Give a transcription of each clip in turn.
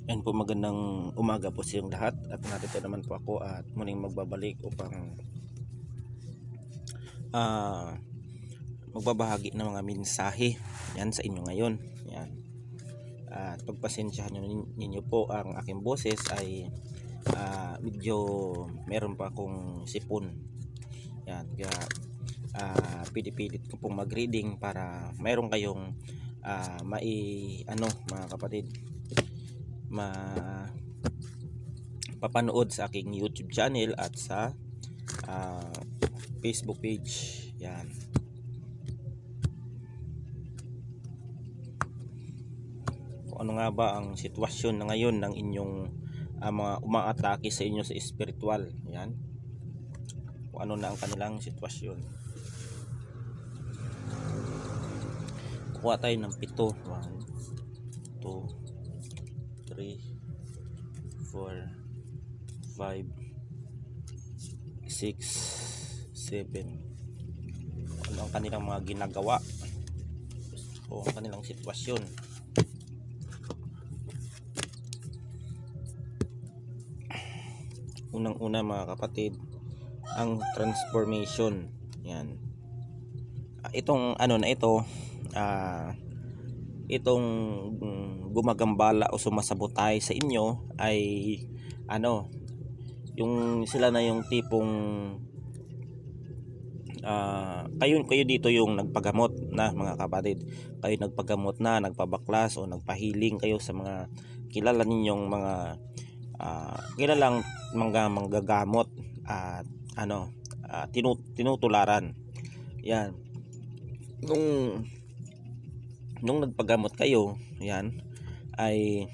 Yan po, magandang umaga po sa inyong lahat, at narito naman po ako at muling magbabalik upang magbabahagi ng mga mensahe yan sa inyo ngayon. Yan. At pagpasensyahan ninyo po, ang aking boses ay medyo meron pa akong sipon. Yan, kaya pilit ko pong mag-reading para mayroon kayong mga kapatid, papanood sa aking YouTube channel at sa Facebook page. Yan. Kung ano nga ba ang sitwasyon na ngayon ng inyong mga umaatake sa inyo sa spiritual. Yan. Kung ano na ang kanilang sitwasyon. Kuha tayo ng 7. 1, 2, 3, 4, 5, 6, 7. Ano ang kanilang mga ginagawa o ang kanilang sitwasyon. Unang-una mga kapatid, ang transformation. Yan. Itong ano na ito, itong gumagambala o sumasabotay sa inyo ay yung sila na yung tipong kayo dito yung nagpagamot na mga kapatid. Kayo nagpagamot na, nagpabaklas o nagpahiling kayo sa mga kilala ninyong mga kilalang mga manggagamot at tinutularan. Yan. Nung nagpagamot kayo, yan ay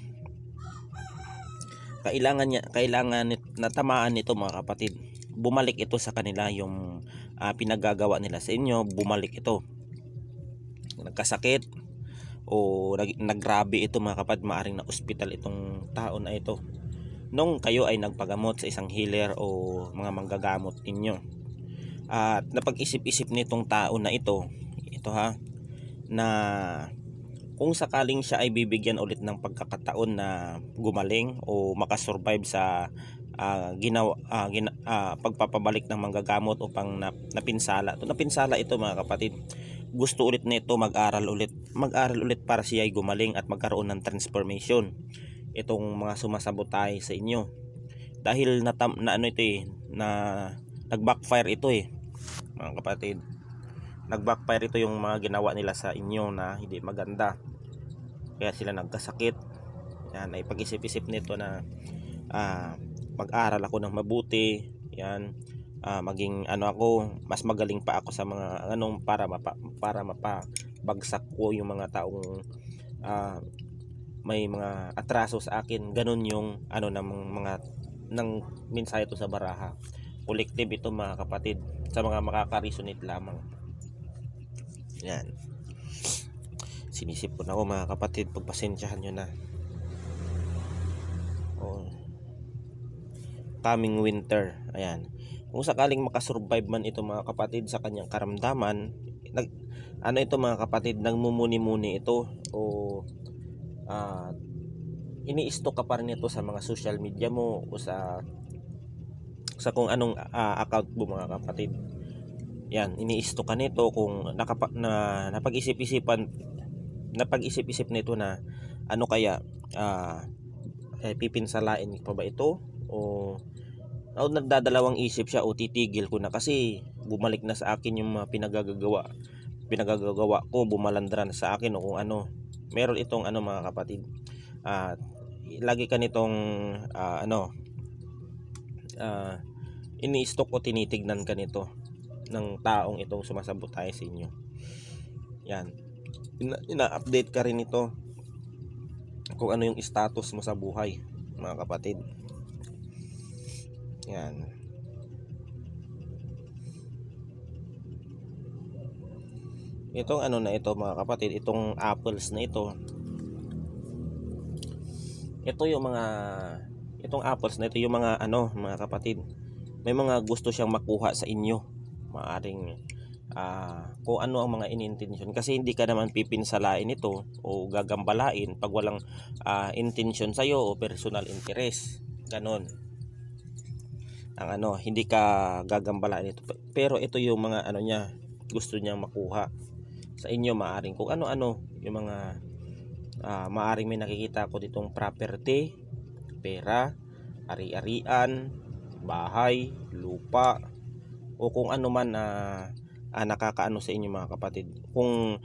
kailangan natamaan nito mga kapatid. Bumalik ito sa kanila, yung pinagagawa nila sa inyo, bumalik ito. Nagkasakit o naggrabe ito mga kapatid, maaring na ospital itong tao na ito nung kayo ay nagpagamot sa isang healer o mga manggagamot ninyo. At napag-isip-isip nitong tao na ito na kung sakaling siya ay bibigyan ulit ng pagkakataon na gumaling o makasurvive sa pagpapabalik ng manggagamot upang napinsala ito mga kapatid, gusto ulit nito mag-aral ulit para siya ay gumaling at magkaroon ng transformation itong mga sumasabotay sa inyo. Dahil nag-backfire ito mga kapatid. Nag-backfire ito yung mga ginawa nila sa inyo na hindi maganda. Kaya sila nagkasakit. Yan, ay pag-isip-isip nito na mag-aral ako ng mabuti. Yan, maging ako, mas magaling pa ako sa mga para mapabagsak ko yung mga taong may mga atraso sa akin. Ganun yung ng mensahe ito sa baraha. Collective ito mga kapatid, sa mga makaka-resonate lamang. Yan. Sinisip ko na ako mga kapatid, pagpasensyahan nyo na. Coming winter, ayan. Kung sakaling makasurvive man ito mga kapatid sa kanyang karamdaman, ito mga kapatid, nagmumuni-muni ito o ini-stock ka pa rin ito sa mga social media mo o sa kung anong account mo mga kapatid. Yan, ini-stock ka nito kung napag-isip nito na kaya pipinsalain pa ba ito o nagdadalawang isip siya o titigil ko na kasi bumalik na sa akin yung mga pinagagagawa ko, bumalandra na sa akin o kung ano. Meron itong mga kapatid, lagi ka nitong ini-stock o tinitignan ka nito ng taong itong sumasabotay sa inyo. Yan, ina-update ka rin ito kung ano yung status mo sa buhay mga kapatid. Yan. Itong na ito mga kapatid, itong apples na ito itong apples na ito yung mga mga kapatid, may mga gusto siyang makuha sa inyo. Maaring kung ano ang mga inintensyon, kasi hindi ka naman pipinsalain ito o gagambalain pag walang intensyon sa'yo o personal interest. Ganon ang hindi ka gagambalain ito, pero ito yung mga niya, gusto niyang makuha sa inyo. Maaring kung ano-ano yung mga maaring may nakikita ko ditong property, pera, ari-arian, bahay, lupa, o kung ano man nakakaano sa inyo mga kapatid. Kung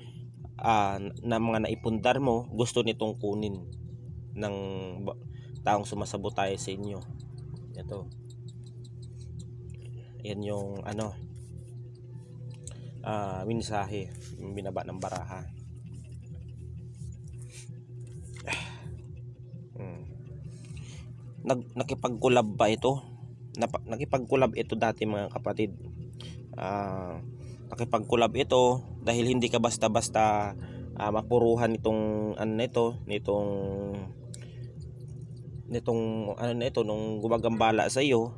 na mga naipundar mo, gusto nitong kunin ng taong sumasabotahe sa inyo. Ito, yan yung mensahe yung binaba ng baraha. Nakipag-collab ba ito? Nakipag-collab ito dati mga kapatid. Nakipag-collab ito dahil hindi ka basta-basta mapuruhan itong nitong nung gumagambala sa iyo.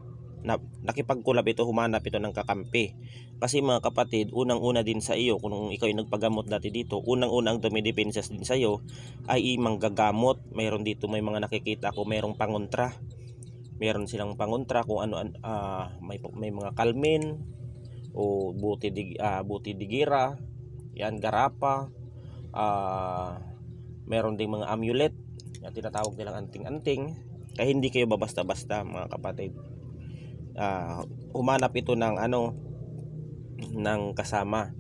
Nakipag-collab ito, humanap ito ng kakampi. Kasi mga kapatid, unang-una din sa iyo, kung ikaw ay nagpagamot dati dito, unang-unang dumidepensas din sa iyo ay manggagamot. Mayroon dito, may mga nakikita ko, mayroong pangontra. Meron silang pangontra kung may mga kalmin o buti digira, yan, garapa, meron ding mga amulet, yan tinatawag nilang anting-anting. Kaya hindi kayo babasta-basta mga kapatid. Humanap ito ng ng kasama.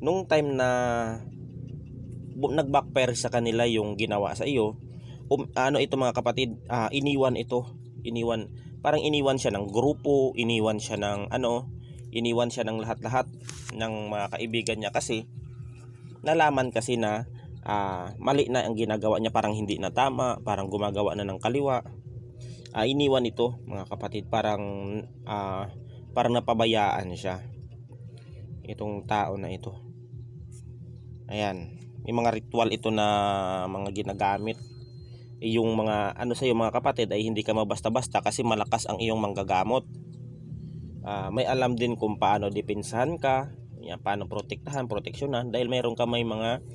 Nung time na nag-backfire sa kanila yung ginawa sa iyo, ito mga kapatid, iniwan parang iniwan siya ng grupo, iniwan siya ng lahat-lahat ng mga kaibigan niya, kasi nalaman kasi na mali na ang ginagawa niya, parang hindi na tama, parang gumagawa na ng kaliwa. Iniwan ito mga kapatid, parang napabayaan siya itong tao na ito. Ayan, may mga ritual ito na mga ginagamit. Yung mga sa iyo mga kapatid ay hindi ka mabasta-basta, kasi malakas ang iyong manggagamot. May alam din kung paano depensahan ka, yan, paano proteksyonan, dahil meron ka mga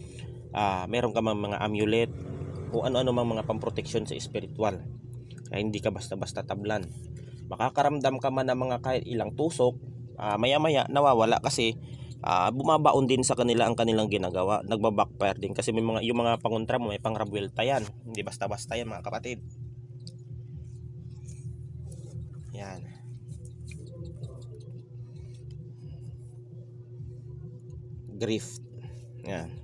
amulet o ano-ano mga pamproteksyon sa spiritual. Kaya hindi ka basta-basta tablan. Makakaramdam ka man ng mga kahit ilang tusok, maya-maya nawawala, kasi bumabaon din sa kanila ang kanilang ginagawa. Nagba-backfire din kasi yung mga pangontra mo, may pangrabwelta yan, hindi basta-basta yan mga kapatid. Yan. Grief. Yan.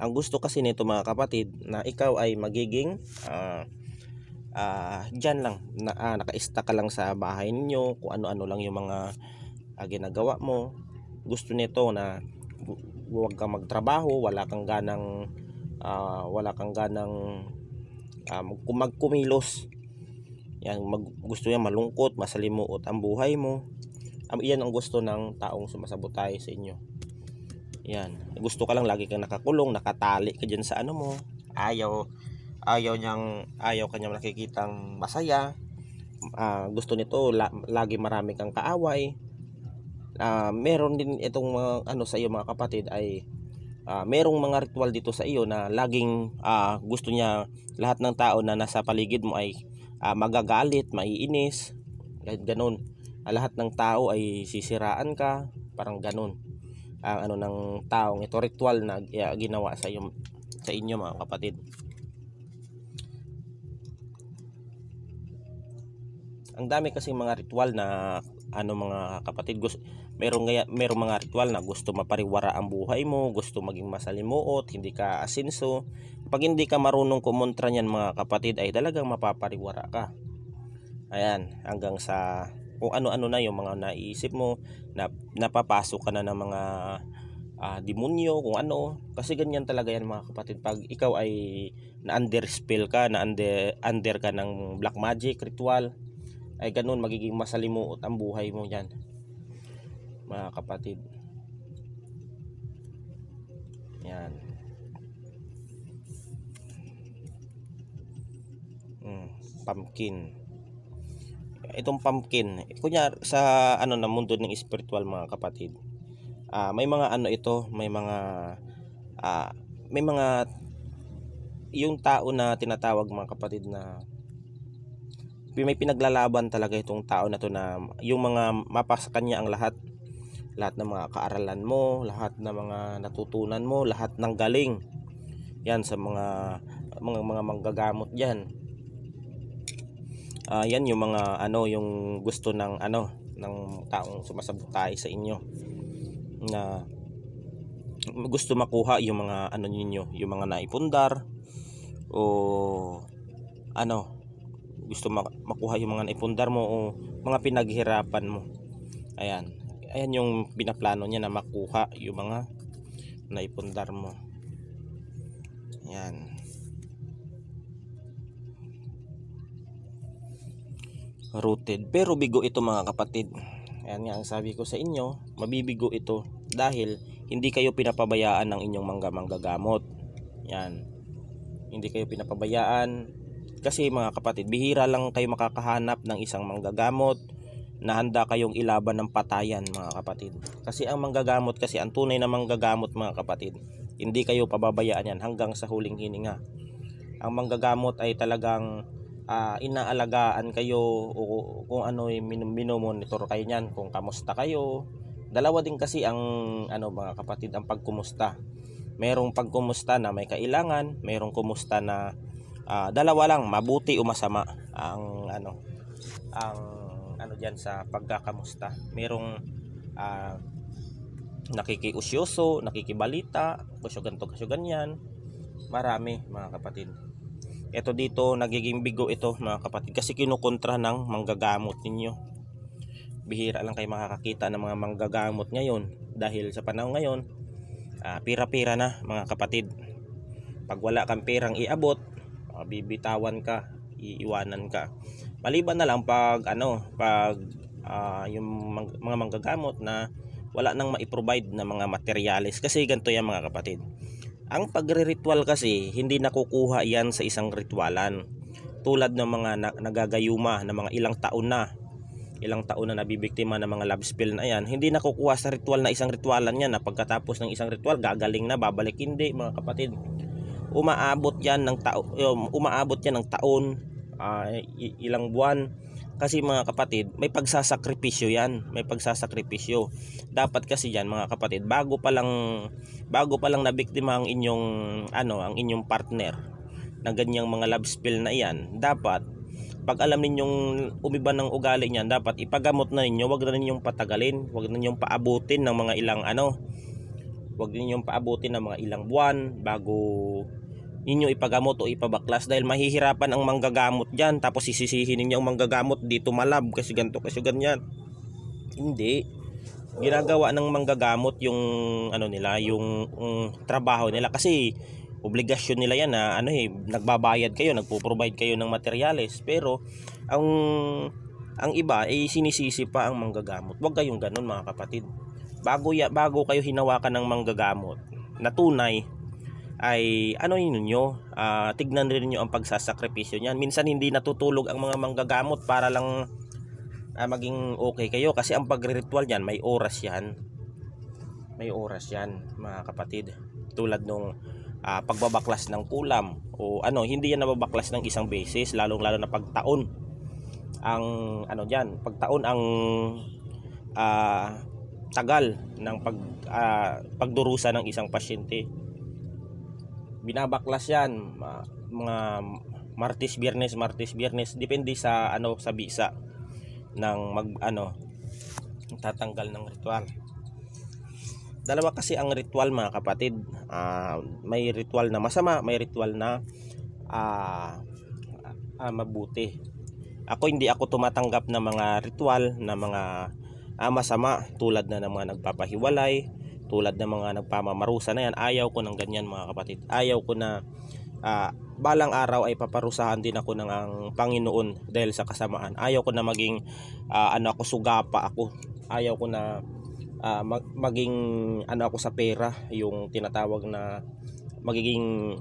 Ang gusto kasi nito mga kapatid, na ikaw ay magiging dyan lang, naka-stack ka lang sa bahay ninyo, kung ano-ano lang yung mga ginagawa mo. Gusto nito na huwag kang magtrabaho, wala kang ganang kumilos. Yan, gusto niya malungkot, masalimuot ang buhay mo. Yan ang gusto ng taong sumasabotahe sa inyo. Yan, gusto ka lang lagi kang nakakulong, nakatali ka dyan sa mo. Ayaw kanyang nakikitang masaya. Gusto nito lagi marami kang kaaway. Meron din itong mga sa iyo mga kapatid, ay merong mga ritual dito sa iyo na laging gusto niya lahat ng tao na nasa paligid mo ay magagalit, maiinis, ganun. Lahat ng tao ay sisiraan ka, parang ganun ang ng taong ito, ritual na ginawa sa inyo mga kapatid. Ang dami kasi mga ritual na mga kapatid, merong mga ritual na gusto mapariwara ang buhay mo, gusto maging masalimuot, hindi ka asinso. Pag hindi ka marunong kumontra niyan mga kapatid, ay talagang mapapariwara ka. Ayan, hanggang sa kung ano-ano na yung mga naiisip mo, na napapasok ka na ng mga demonyo, kung ano. Kasi ganyan talaga yan mga kapatid, pag ikaw ay na-under spell ka, under ka ng black magic ritual, ay ganun, magiging masalimuot ang buhay mo yan mga kapatid. Yan. Pumpkin. Itong pumpkin, kunya sa na mundo ng spiritual mga kapatid, may mga ano ito, ah, may mga yung tao na tinatawag mga kapatid na may pinaglalaban talaga itong tao na to, na yung mga mapasa kanya ang lahat ng mga kaaralan mo, lahat ng mga natutunan mo, lahat ng galing yan sa mga manggagamot yan. Yan yung mga yung gusto ng taong sumasabutay sa inyo, na gusto makuha yung mga ninyo, yung mga naipundar, o gusto makuha yung mga naipundar mo o mga pinaghirapan mo. Ayan yung pinaplano niya, na makuha yung mga naipundar mo. Ayan. Rooted, pero bigo ito mga kapatid. Ayan nga ang sabi ko sa inyo, mabibigo ito dahil hindi kayo pinapabayaan ng inyong manggagamot. Yan, hindi kayo pinapabayaan, kasi mga kapatid, bihira lang kayo makakahanap ng isang manggagamot na handa kayong ilaban ng patayan mga kapatid. Kasi ang manggagamot, kasi ang tunay na manggagamot mga kapatid, hindi kayo pababayaan yan hanggang sa huling hininga. Ang manggagamot ay talagang inaalagaan kayo, o kung minomonitor kayo niyan, kung kamusta kayo. Dalawa din kasi ang mga kapatid, ang pagkumusta. Merong pagkumusta na may kailangan, merong kumusta na dalawa lang, mabuti o masama ang diyan sa pagkakamusta. Merong nakikiusyoso, nakikibalita, kusyo ganto, kusyo ganyan. Marami mga kapatid. Ito dito nagiging bigo ito mga kapatid, kasi kinukontra ng manggagamot ninyo. Bihira lang kayo makakakita ng mga manggagamot ngayon, dahil sa panahon ngayon pira-pira na mga kapatid. Pag wala kang perang iabot, bibitawan ka, iiwanan ka. Maliban na lang pag yung mga manggagamot na wala nang maiprovide na mga materyales. Kasi ganito yan mga kapatid, ang pagre-ritual kasi hindi nakukuha yan sa isang ritualan. Tulad ng mga nagagayuma na mga ilang taon na nabibiktima ng mga love spell na yan, hindi nakukuha sa ritual na isang ritualan yan, na pagkatapos ng isang ritual gagaling na, babalik. Hindi mga kapatid, umaabot yan ng taon, ilang buwan. Kasi mga kapatid, may pagsasakripisyo yan, may pagsasakripisyo. Dapat kasi yan mga kapatid, bago pa lang nabiktima ang inyong partner na ganyang mga love spell na yan, dapat pag alam ninyong umiba ng ugali niyan, dapat ipagamot na ninyo. Wag na ninyong patagalin, wag na ninyong paabutin ng mga ilang buwan bago ninyo ipagamot o ipabaklas, dahil mahihirapan ang manggagamot diyan, tapos sisisihin ninyo ang manggagamot, dito malab kasi ganto kasi ganyan. Hindi, ginagawa ng manggagamot yung yung trabaho nila, kasi obligasyon nila yan na nagbabayad kayo, nagpo-provide kayo ng materyales. Pero ang iba ay sinisisi pa ang manggagamot. Huwag kayong ganun mga kapatid. Bago kayo hinawakan ng manggagamot na tunay, ay tignan rin niyo ang pagsasakripisyo niyan. Minsan hindi natutulog ang mga manggagamot para lang maging okay kayo, kasi ang pagre-ritual niyan may oras yan. May oras yan mga kapatid. Tulad nung pagbabaklas ng kulam, o hindi yan nababaklas ng isang beses, lalo na pagtaon. Ang pagtaon ang tagal ng pagdurusa ng isang pasyente. Binabaklas yan mga Martes, Biyernes, depende sa sa bisa ng tatanggal ng ritual. Dalawa kasi ang ritual mga kapatid. May ritual na masama, may ritual na mabuti. Hindi ako tumatanggap ng mga ritual na mga masama, tulad na ng mga nagpapahiwalay, tulad ng mga nagpamamarusa na yan. Ayaw ko ng ganyan mga kapatid. Ayaw ko na balang araw ay paparusahan din ako ng ang Panginoon dahil sa kasamaan. Ayaw ko na maging sugapa ako. Ayaw ko na maging ako sa pera, yung tinatawag na magiging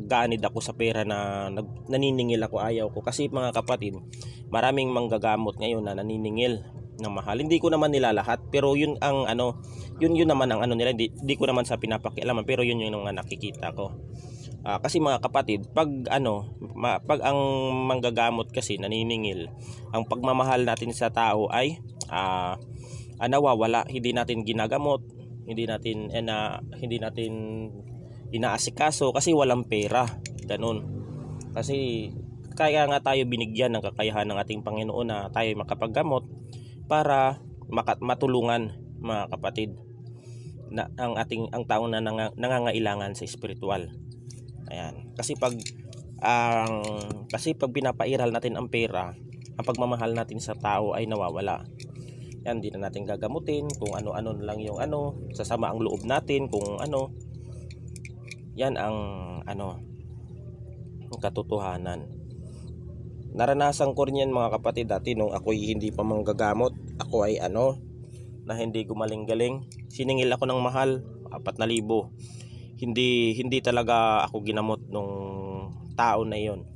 ganid ako sa pera, na naniningil ako. Ayaw ko, kasi mga kapatid, maraming manggagamot ngayon na naniningil ng mahal. Hindi ko naman nila lahat, pero yun ang ano, yun naman ang ano nila, hindi ko naman sa pinapakialaman, pero yun yung mga nakikita ko. Kasi mga kapatid, pag ano, pag ang manggagamot kasi naniningil, ang pagmamahal natin sa tao ay nawawala, hindi natin ginagamot, hindi natin inaasikaso kasi walang pera, ganun. Kasi kaya nga tayo binigyan ng kakayahan ng ating Panginoon na tayo makapaggamot para matulungan, mga kapatid, na ang taong na nangangailangan sa espiritual. Ayan. Kasi pag pinapairal natin ang pera, ang pagmamahal natin sa tao ay nawawala. Yan, hindi na natin gagamutin kung ano-ano lang yung sasama ang loob natin kung ano. Yan ang ang katotohanan. Naranasan ko rin yan, mga kapatid, dati nung ako'y hindi pa manggagamot. Ako ay na hindi gumaling-galing. Siningil ako ng mahal, 4,000. Hindi talaga ako ginamot nung tao na yon.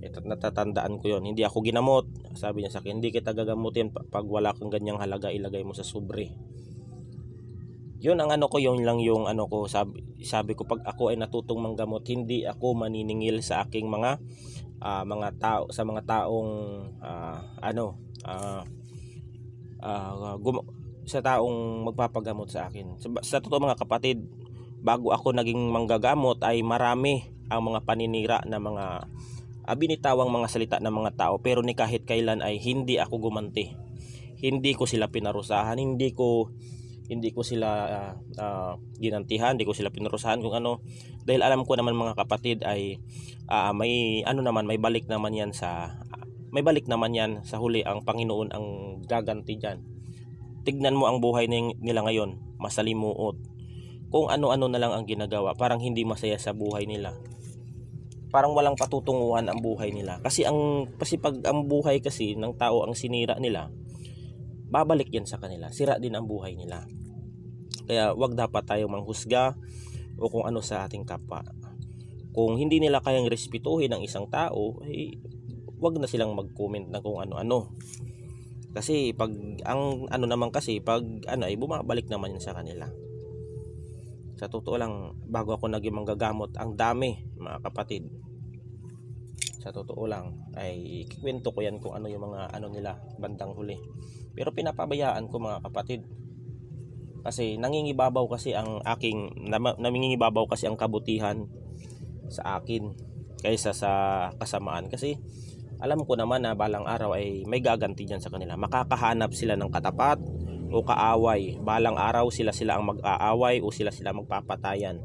Ito, natatandaan ko yon. Hindi ako ginamot. Sabi niya sa akin, hindi kita gagamutin pag wala kang ganyang halaga, ilagay mo sa sobre. Yun ang ko, yun lang yung ko. Sabi ko, pag ako ay natutong manggamot, hindi ako maniningil sa aking mga tao, sa mga taong sa taong magpapagamot sa akin. Sa totoo, mga kapatid, bago ako naging manggagamot ay marami ang mga paninira na mga binitawang mga salita ng mga tao, pero ni kahit kailan ay hindi ako gumanti. Hindi ko sila pinarusahan, hindi ko sila ginantihan, hindi ko sila pinarusahan kung ano, dahil alam ko naman, mga kapatid, ay may balik naman yan sa huli. Ang Panginoon ang gaganti diyan. Tignan mo ang buhay nila ngayon, masalimuot. Kung ano-ano na lang ang ginagawa, parang hindi masaya sa buhay nila. Parang walang patutunguhan ang buhay nila. Kasi pag ang buhay kasi ng tao ang sinira nila, babalik yan sa kanila. Sira din ang buhay nila. Kaya wag dapat tayong manghusga o kung ano sa ating kapwa. Kung hindi nila kayang respetuhin ang isang tao, wag na silang mag-comment na kung ano-ano. Kasi pag ay bumabalik naman yan sa kanila. Sa totoo lang, bago ako naging manggagamot, ang dami, mga kapatid. Sa totoo lang, ay ikikwento ko yan kung ano yung mga nila bandang huli. Pero pinapabayaan ko, mga kapatid. Kasi nangingibabaw kasi ang kabutihan sa akin kaysa sa kasamaan. Kasi alam ko naman na balang araw ay may gaganti dyan sa kanila. Makakahanap sila ng katapat o kaaway. Balang araw sila ang mag-aaway o sila magpapatayan.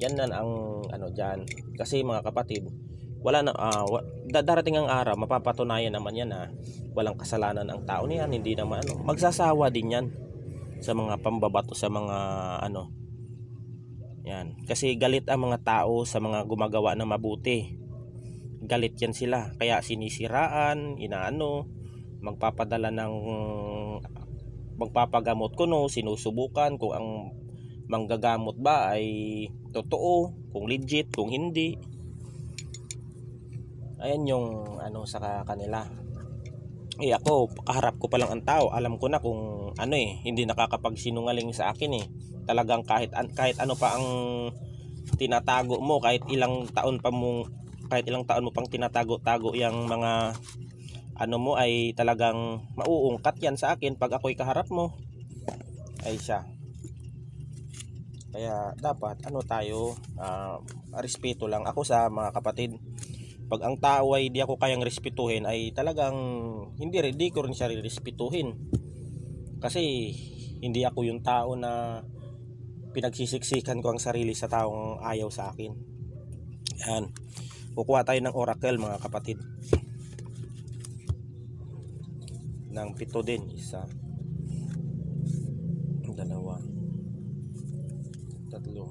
Yan na ang dyan. Kasi, mga kapatid, darating ang araw, mapapatunayan naman yan na walang kasalanan ang tao niyan. Hindi naman magsasawa din yan sa mga pambabato, sa mga yan. Kasi galit ang mga tao sa mga gumagawa ng mabuti. Galit yan sila, kaya sinisiraan, magpapagamot sinusubukan kung ang manggagamot ba ay totoo, kung legit, kung hindi. Ayan yung sa kanila. Ako, kaharap ko pa lang ang tao, alam ko na kung hindi nakakapagsinungaling sa akin Talagang kahit ano pa ang tinatago mo, kahit ilang taon mo pang tinatago-tago yung mga mo, ay talagang mauungkat yan sa akin pag ako'y kaharap mo. Ay siya. Kaya dapat tayo, respeto lang. Ako, sa mga kapatid, pag ang tao ay di ako kayang respetuhin, ay talagang hindi ko rin siya respetuhin. Kasi hindi ako yung tao na pinagsisiksikan ko ang sarili sa taong ayaw sa akin. Yan. Kukuha tayo ng oracle, mga kapatid. Ng 7 din. 1, 2, 3, 4, 5, 6,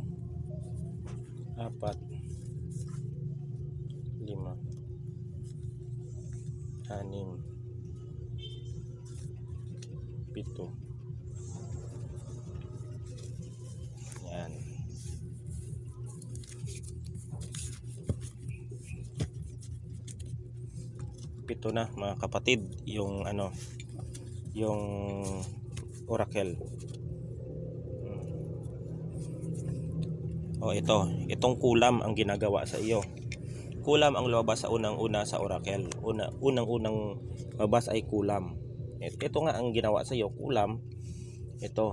7, yan. Pito na, mga kapatid, yung yung oracle. O ito, itong kulam ang ginagawa sa iyo. Kulam ang lumabas sa unang-una sa oracle. Unang-unang mabas ay kulam. Ito nga ang ginawa sa iyo, kulam. Ito,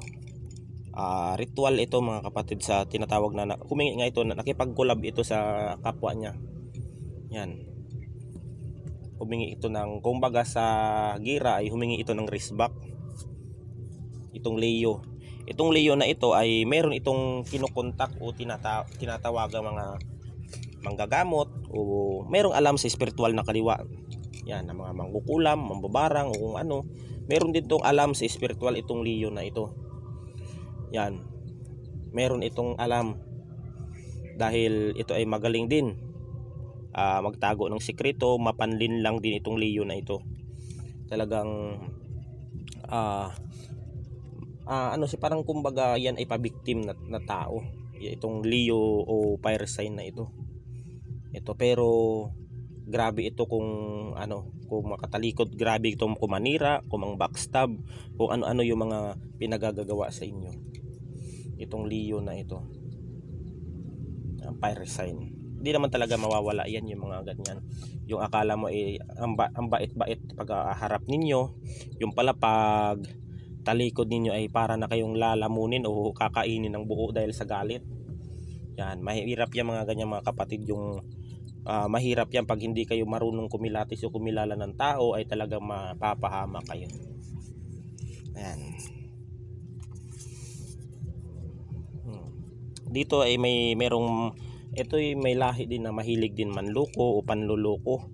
ritual ito mga kapatid sa tinatawag na humingi nga ito, nakipag-collab ito sa kapwa niya. Yan. Humingi ito ng, kumbaga sa gira ay humingi ito ng wristback. Itong Leo. Itong Leo na ito ay meron itong kinukontak o tinatawagang mga manggagamot o merong alam sa spiritual na kaliwa. Yan, ng mga mangkukulam, mambabarang o kung ano. Meron din itong alam sa spiritual itong Leo na ito. Yan. Meron itong alam dahil ito ay magaling din magtago ng sikreto, mapanlin lang din itong Leo na ito. Talagang ano si parang kumbaga yan ay pabiktim na tao. Itong Leo o fire sign na ito. Ito pero grabe ito kung ano, kung makatalikod, grabe itong kumanira, kung ang backstab, kung ano-ano yung mga pinagagagawa sa inyo. Itong Leo na ito. Ang fire sign. Hindi naman talaga mawawala yan yung mga ganyan. Yung akala mo ay ang bait-bait pag harap ninyo, yung pala pag talikod ninyo ay para na kayong lalamunin o kakainin ng buo dahil sa galit. Yan, mahirap yan mga ganyan mga kapatid. Yung mahirap yan pag hindi kayo marunong kumilatis o kumilala ng tao ay talagang mapapahama kayo. Ayan. Dito ay merong ito ay may lahi din na mahilig din manloko o panluloko.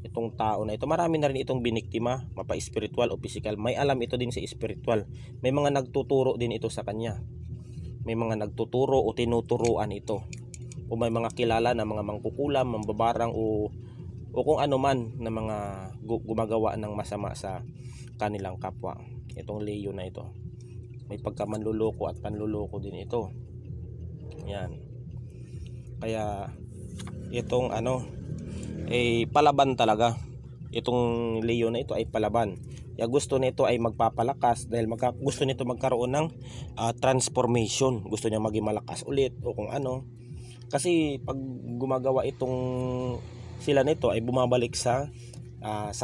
Itong tao na ito, marami na rin itong biniktima, mapa-spiritual o physical. May alam ito din sa spiritual. May mga nagtuturo din ito sa kanya. May mga nagtuturo o tinuturuan ito. O may mga kilala na mga mangkukulam, mambabarang o kung ano man na mga gumagawa ng masama sa kanilang kapwa. Itong Leo na ito. May pagkamanluloko at panluloko din ito. Yan. Kaya itong ano palaban talaga. Itong Leo na ito ay palaban. Kaya gusto nito ay magpapalakas dahil gusto nito magkaroon ng transformation. Gusto niya maging malakas ulit o kung ano. Kasi pag gumagawa itong sila nito ay bumabalik sa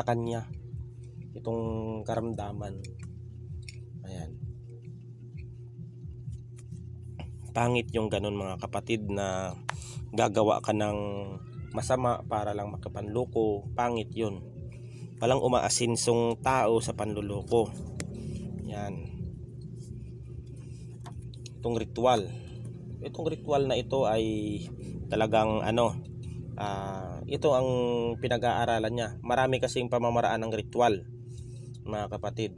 kanya itong karamdaman. Ayan. Pangit yung ganun mga kapatid na gagawa ka ng masama para lang makapanloko. Pangit yun. Walang umaasinsong tao sa panluloko. Yan. Itong ritual na ito ay talagang ano, ito ang pinag-aaralan niya. Marami kasing pamamaraan ng ritual mga kapatid.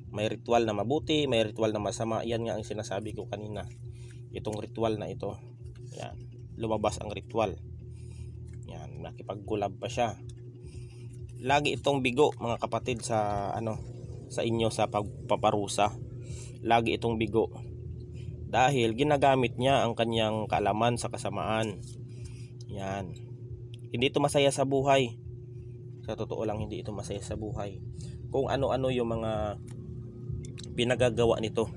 May ritual na mabuti, may ritual na masama. Yan nga ang sinasabi ko kanina. Itong ritual na ito, yan, lumabas ang ritual. Yan, nakipag-collab pa siya. Lagi itong bigo mga kapatid sa sa inyo sa pagpaparusa. Lagi itong bigo. Dahil ginagamit niya ang kanyang kaalaman sa kasamaan. Yan. Hindi ito masaya sa buhay. Sa totoo lang hindi ito masaya sa buhay. Kung ano-ano yung mga pinagagawa nito.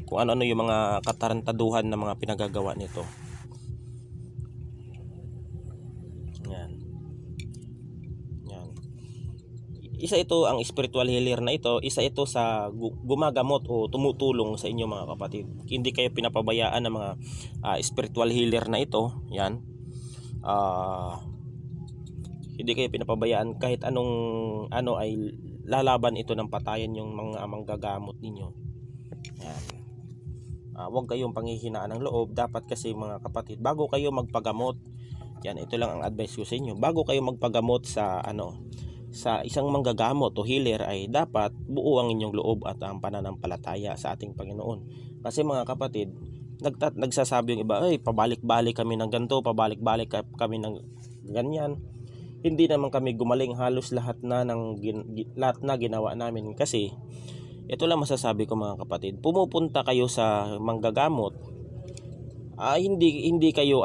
Kung ano-ano yung mga katarantaduhan na mga pinagagawa nito. Yan. Yan. Isa ito ang spiritual healer na ito. Isa ito sa gumagamot o tumutulong sa inyo mga kapatid. Hindi kayo pinapabayaan ng mga spiritual healer na ito. Yan. Hindi kayo pinapabayaan kahit anong ay lalaban ito ng patayan yung mga manggagamot ninyo. Yan. Huwag kayong panghihinaan ng loob. Dapat kasi mga kapatid, bago kayo magpagamot, yan, ito lang ang advice ko sa inyo. Bago kayo magpagamot sa sa isang manggagamot o healer ay dapat buo ang inyong loob at ang pananampalataya sa ating Panginoon. Kasi mga kapatid, nagsasabi yung iba, ay pabalik-balik kami ng ganito, pabalik-balik kami ng ganyan. Hindi naman kami gumaling, halos lahat na ginawa namin. Kasi ito lang masasabi ko mga kapatid, pumupunta kayo sa manggagamot, hindi kayo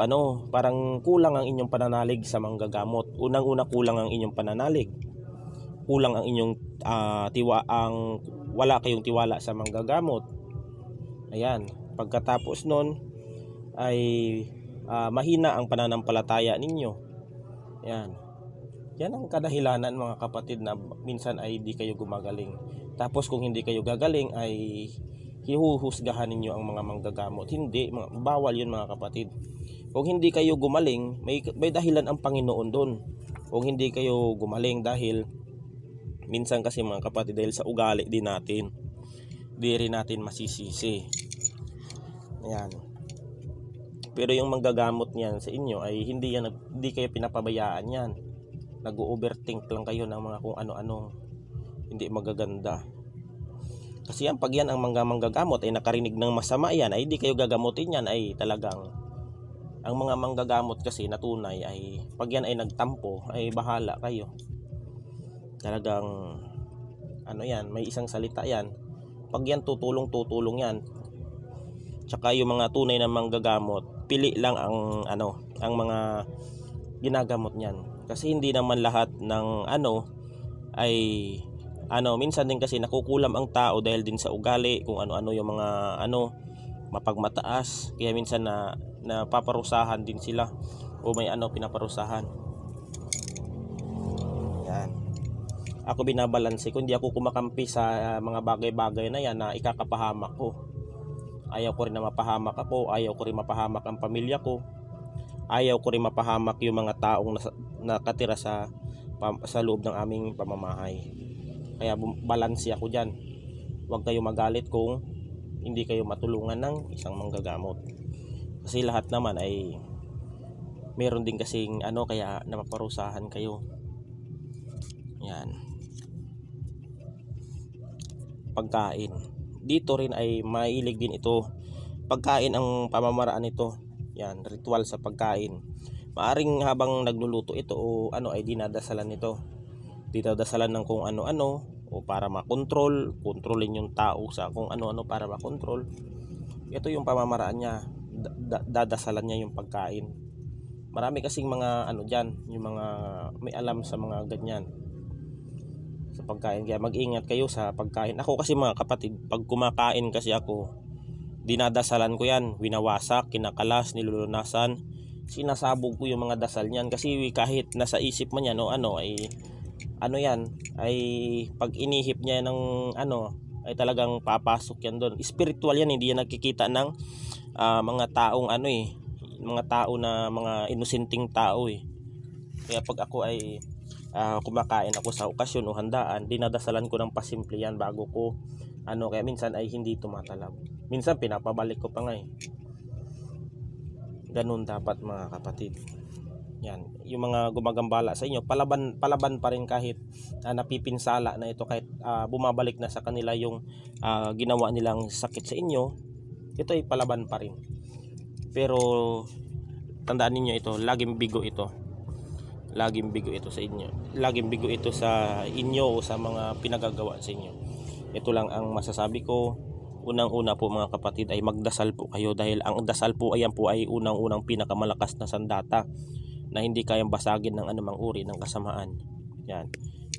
parang kulang ang inyong pananalig sa manggagamot. Unang-una kulang ang inyong pananalig. kulang ang inyong wala kayong tiwala sa manggagamot. Ayan, pagkatapos nun ay mahina ang pananampalataya ninyo. Ayan. Yan ang kadahilanan mga kapatid na minsan ay di kayo gumagaling. Tapos kung hindi kayo gagaling ay hihuhusgahan ninyo ang mga manggagamot. Hindi, bawal yun mga kapatid. Kung hindi kayo gumaling, may dahilan ang Panginoon doon. Kung hindi kayo gumaling dahil minsan kasi mga kapatid dahil sa ugali din natin, di rin natin masisisi. Ayan. Pero yung manggagamot niyan sa inyo ay hindi kayo pinapabayaan yan. Nag-overthink lang kayo ng mga kung ano-ano hindi magaganda. Kasi pag yan ang manggagamot ay nakarinig ng masama yan, ay hindi kayo gagamutin yan, ay talagang ang mga manggagamot kasi na tunay ay pag yan ay nagtampo ay bahala kayo. Talagang yan, may isang salita yan, pag yan tutulong yan. Tsaka yung mga tunay na manggagamot, pili lang ang mga ginagamot niyan. Kasi hindi naman lahat ng ay minsan din kasi nakukulam ang tao dahil din sa ugali, kung ano-ano yung mga mapagmataas, kaya minsan na napaparusahan din sila o may pinaparusahan. Yan. Ako binabalanse ko, hindi ako kumakampi sa mga bagay-bagay na yan na ikakapahamak ko. Ayaw ko rin na mapahamak ako, ayaw ko rin mapahamak ang pamilya ko. Ayaw ko rin mapahamak yung mga taong nakatira sa loob ng aming pamamahay. Kaya balanse ako dyan. Huwag kayo magalit kung hindi kayo matulungan ng isang manggagamot. Kasi lahat naman ay meron din kasing kaya napaparusahan kayo. Yan. Pagkain. Dito rin ay mailig din ito. Pagkain ang pamamaraan nito. Yan, ritual sa pagkain. Maaring habang nagluluto ito o ay dinadasalan nito. Dinadasalan ng kung ano-ano o para kontrolin yung tao sa kung ano-ano para makontrol. Ito yung pamamaraan niya. Dadasalan niya yung pagkain. Marami kasing mga diyan, yung mga may alam sa mga ganyan sa pagkain. Kaya mag-ingat kayo sa pagkain. Ako kasi mga kapatid, pag kumakain kasi ako, dinadasalan ko yan, winawasak, kinakalas, nilulunasan, sinasabog ko yung mga dasal niyan. Kasi kahit nasa isip mo niya ay pag inihip niya ng ay talagang papasok yan doon. Spiritual yan, hindi yan nakikita ng mga taong mga tao na mga inosenteng tao Kaya pag ako ay kumakain ako sa okasyon o handaan, dinadasalan ko ng pasimple yan bago ko kaya minsan ay hindi tumatalab. Minsan pinapabalik ko pa nga Ganun dapat mga kapatid. Yan, yung mga gumagambala sa inyo, palaban pa rin kahit napipinsala na ito, kahit bumabalik na sa kanila yung ginawa nilang sakit sa inyo, ito ay palaban pa rin. Pero tandaan niyo ito, laging bigo ito. Laging bigo ito sa inyo. Laging bigo ito sa inyo o sa mga pinagagawa sa inyo. Ito lang ang masasabi ko. Unang-una po mga kapatid ay magdasal po kayo, dahil ang dasal po ay unang-unang pinakamalakas na sandata na hindi kayang basagin ng anumang uri ng kasamaan. Yan.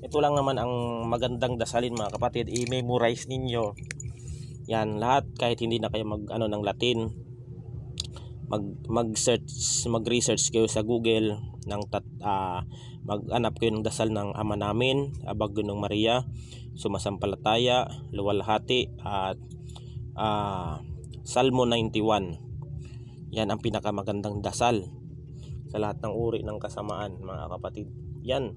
Ito lang naman ang magandang dasalin mga kapatid. I-memorize ninyo. Yan, lahat, kahit hindi na kayo ng Latin. Mag-research kayo sa Google mag-hanap kayo ng dasal ng Ama Namin, Aba Ginong Maria, Sumasampalataya, Luwalhati at Salmo 91. Yan ang pinakamagandang dasal sa lahat ng uri ng kasamaan mga kapatid. Yan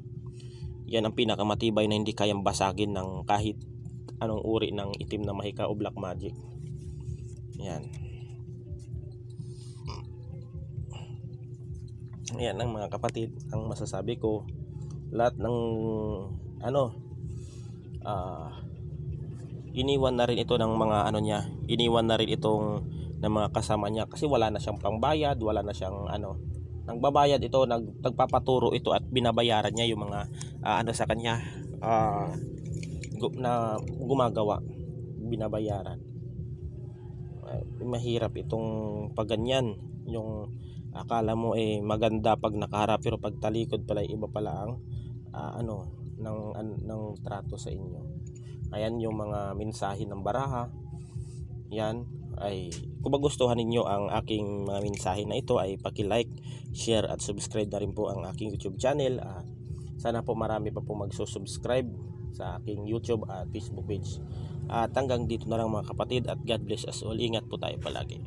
ang pinakamatibay na hindi kayang basagin ng kahit anong uri ng itim na mahika o black magic. Yan ang mga kapatid ang masasabi ko. Lahat ng iniwan na rin ito ng mga iniwan na rin itong ng mga kasama niya, kasi wala na siyang pangbayad, wala na siyang nagbabayad ito, nagpapaturo ito at binabayaran niya yung mga sa kanya na gumagawa, binabayaran. Mahirap itong pagganyan, yung akala mo maganda pag nakaharap, pero pag talikod pala iba pala ang ng trato sa inyo. Ayan yung mga mensahe ng baraha. Yan ay kung magustuhan ninyo ang aking mga mensahe na ito ay paki-like, share at subscribe na rin po ang aking YouTube channel. Sana po marami pa po magsusubscribe sa aking YouTube at Facebook page. At hanggang dito na lang mga kapatid, at God bless us all. Ingat po tayo palagi.